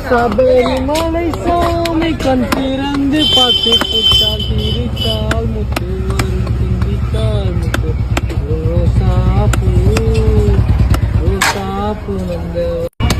சபரிமலை சாமி கண் திறந்து பார்த்து புட்டால் தீரித்தால் முத்து வரும் திண்டித்தால் முத்து ரோசாப்பூ ரோசாப்பூ வந்த